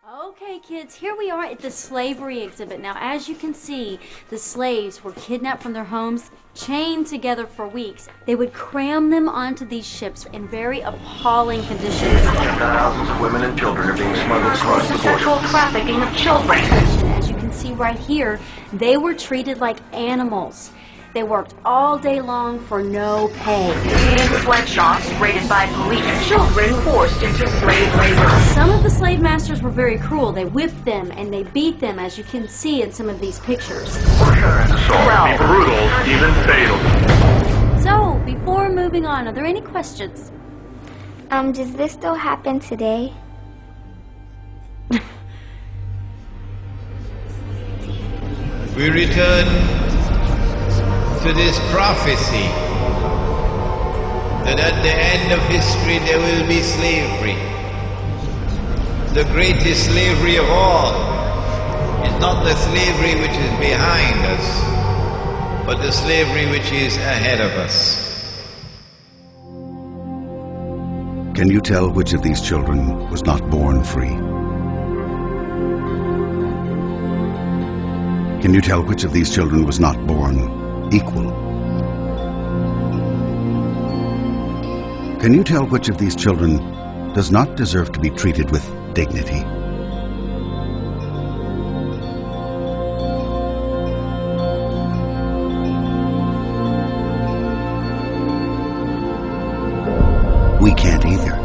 Okay, kids, here we are at the slavery exhibit. Now, as you can see, the slaves were kidnapped from their homes, chained together for weeks. They would cram them onto these ships in very appalling conditions. Thousands of women and children are being smuggled across the border. Sexual trafficking of children. As you can see right here, they were treated like animals. They worked all day long for no pay. In sweatshops raided by police, children forced into slave labor. Some of the slave masters were very cruel. They whipped them and they beat them, as you can see in some of these pictures. Torture and assault can be brutal, even fatal. So, before moving on, are there any questions? Does this still happen today? We return to this prophecy that at the end of history there will be slavery. The greatest slavery of all is not the slavery which is behind us, but the slavery which is ahead of us. Can you tell which of these children was not born free? Can you tell which of these children was not born equal? Can you tell which of these children does not deserve to be treated with dignity? We can't either.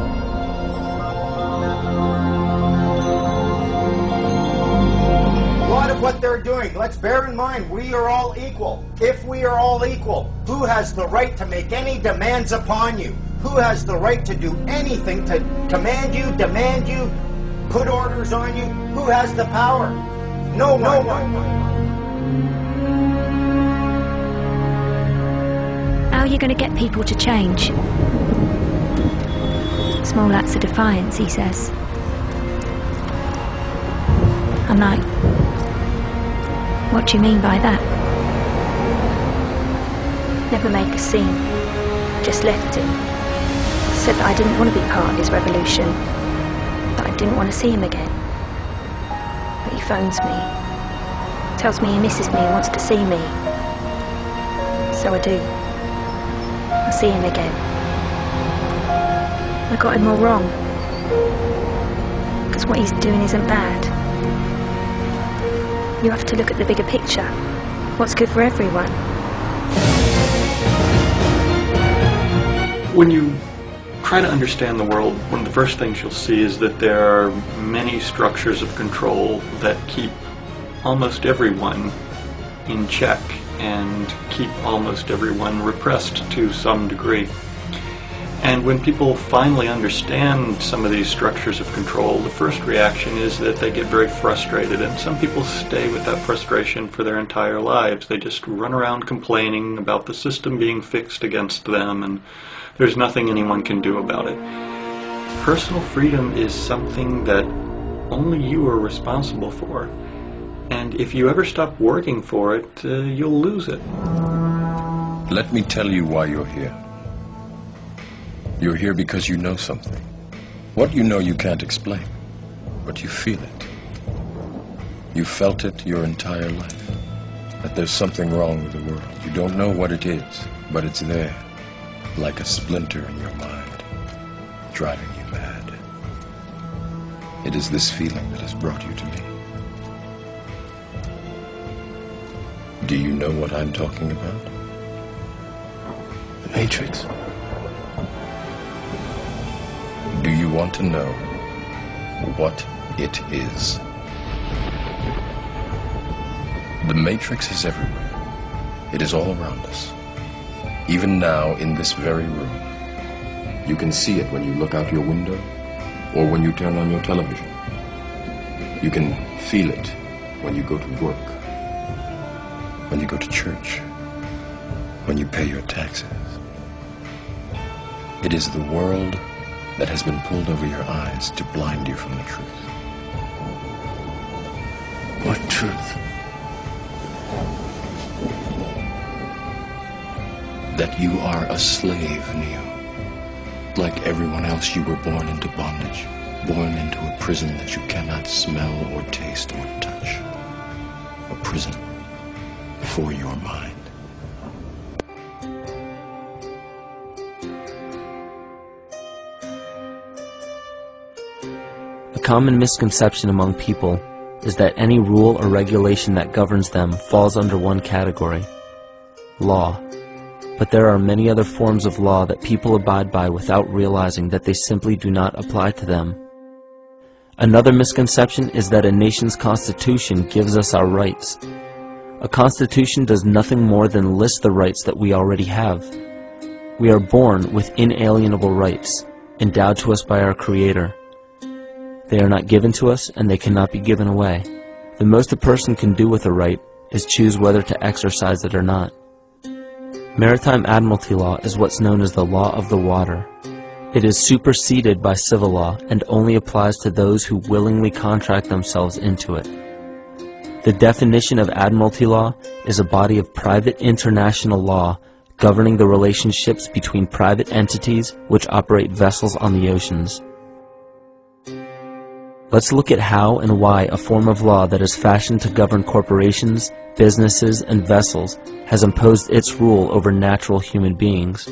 What they're doing. Let's bear in mind, we are all equal. If we are all equal, who has the right to make any demands upon you? Who has the right to do anything to command you, demand you, put orders on you? Who has the power? No one. How are you going to get people to change? Small acts of defiance, he says. I'm like, what do you mean by that? Never make a scene. Just left him. Said that I didn't want to be part of his revolution. That I didn't want to see him again. But he phones me. Tells me he misses me and wants to see me. So I do. I see him again. I got him all wrong. Because what he's doing isn't bad. You have to look at the bigger picture. What's good for everyone. When you try to understand the world, one of the first things you'll see is that there are many structures of control that keep almost everyone in check and keep almost everyone repressed to some degree. And when people finally understand some of these structures of control, the first reaction is that they get very frustrated, and some people stay with that frustration for their entire lives. They just run around complaining about the system being fixed against them, and there's nothing anyone can do about it. Personal freedom is something that only you are responsible for, and if you ever stop working for it, you'll lose it. Let me tell you why you're here. You're here because you know something. What you know you can't explain, but you feel it. You felt it your entire life, that there's something wrong with the world. You don't know what it is, but it's there, like a splinter in your mind, driving you mad. It is this feeling that has brought you to me. Do you know what I'm talking about? The Matrix. Do you want to know what it is? The Matrix is everywhere. It is all around us. Even now, in this very room. You can see it when you look out your window or when you turn on your television. You can feel it when you go to work, when you go to church, when you pay your taxes. It is the world that has been pulled over your eyes to blind you from the truth. What truth? That you are a slave, Neo. Like everyone else, you were born into bondage, born into a prison that you cannot smell or taste or touch. A prison for your mind. A common misconception among people is that any rule or regulation that governs them falls under one category: law. But there are many other forms of law that people abide by without realizing that they simply do not apply to them. Another misconception is that a nation's constitution gives us our rights. A constitution does nothing more than list the rights that we already have. We are born with inalienable rights, endowed to us by our Creator. They are not given to us, and they cannot be given away. The most a person can do with a right is choose whether to exercise it or not. Maritime admiralty law is what's known as the law of the water. It is superseded by civil law and only applies to those who willingly contract themselves into it. The definition of admiralty law is a body of private international law governing the relationships between private entities which operate vessels on the oceans. Let's look at how and why a form of law that is fashioned to govern corporations, businesses, and vessels has imposed its rule over natural human beings.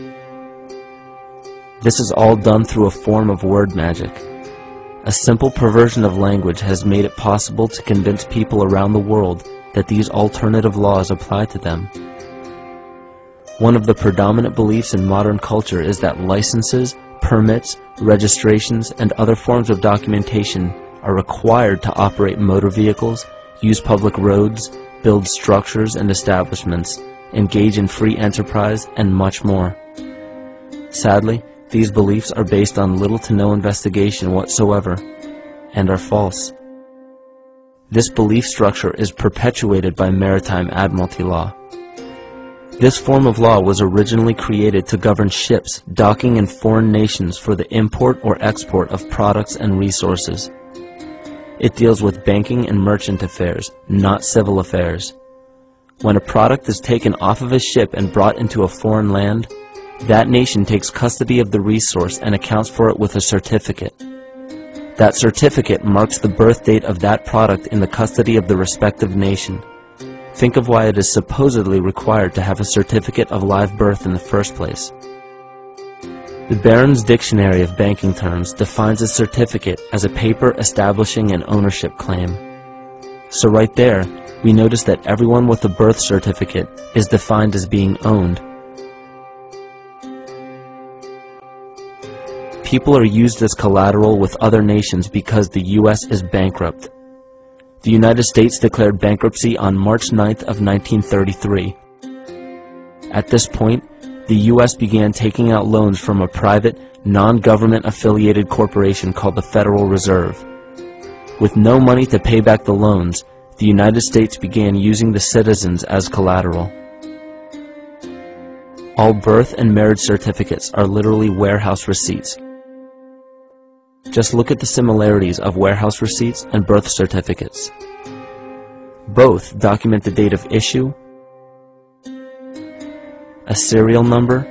This is all done through a form of word magic. A simple perversion of language has made it possible to convince people around the world that these alternative laws apply to them. One of the predominant beliefs in modern culture is that licenses, permits, registrations, and other forms of documentation are required to operate motor vehicles, use public roads, build structures and establishments, engage in free enterprise, and much more. Sadly, these beliefs are based on little to no investigation whatsoever, and are false. This belief structure is perpetuated by maritime admiralty law. This form of law was originally created to govern ships docking in foreign nations for the import or export of products and resources. It deals with banking and merchant affairs, not civil affairs. When a product is taken off of a ship and brought into a foreign land, that nation takes custody of the resource and accounts for it with a certificate. That certificate marks the birth date of that product in the custody of the respective nation. Think of why it is supposedly required to have a certificate of live birth in the first place. The Barron's Dictionary of Banking Terms defines a certificate as a paper establishing an ownership claim. So right there, we notice that everyone with a birth certificate is defined as being owned. People are used as collateral with other nations because the U.S. is bankrupt. The United States declared bankruptcy on March 9th of 1933. At this point, the U.S. began taking out loans from a private, non-government affiliated corporation called the Federal Reserve. With no money to pay back the loans, the United States began using the citizens as collateral. All birth and marriage certificates are literally warehouse receipts. Just look at the similarities of warehouse receipts and birth certificates. Both document the date of issue, a serial number,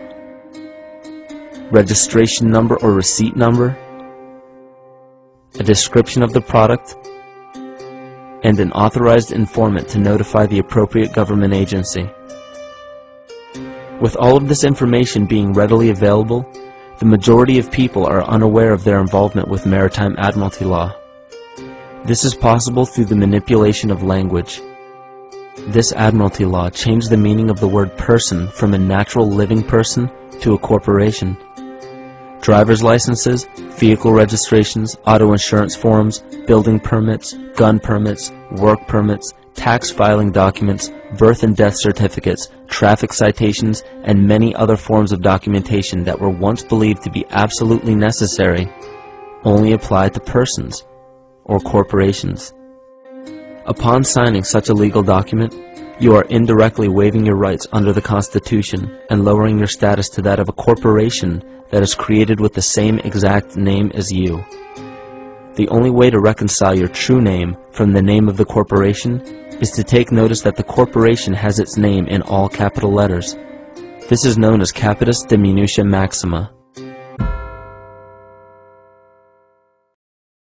registration number or receipt number, a description of the product, and an authorized informant to notify the appropriate government agency. With all of this information being readily available, the majority of people are unaware of their involvement with maritime admiralty law. This is possible through the manipulation of language. This admiralty law changed the meaning of the word person from a natural living person to a corporation. Driver's licenses, vehicle registrations, auto insurance forms, building permits, gun permits, work permits, tax filing documents, birth and death certificates, traffic citations, and many other forms of documentation that were once believed to be absolutely necessary only apply to persons or corporations. Upon signing such a legal document, you are indirectly waiving your rights under the Constitution and lowering your status to that of a corporation that is created with the same exact name as you. The only way to reconcile your true name from the name of the corporation is to take notice that the corporation has its name in all capital letters. This is known as capitis diminutia maxima.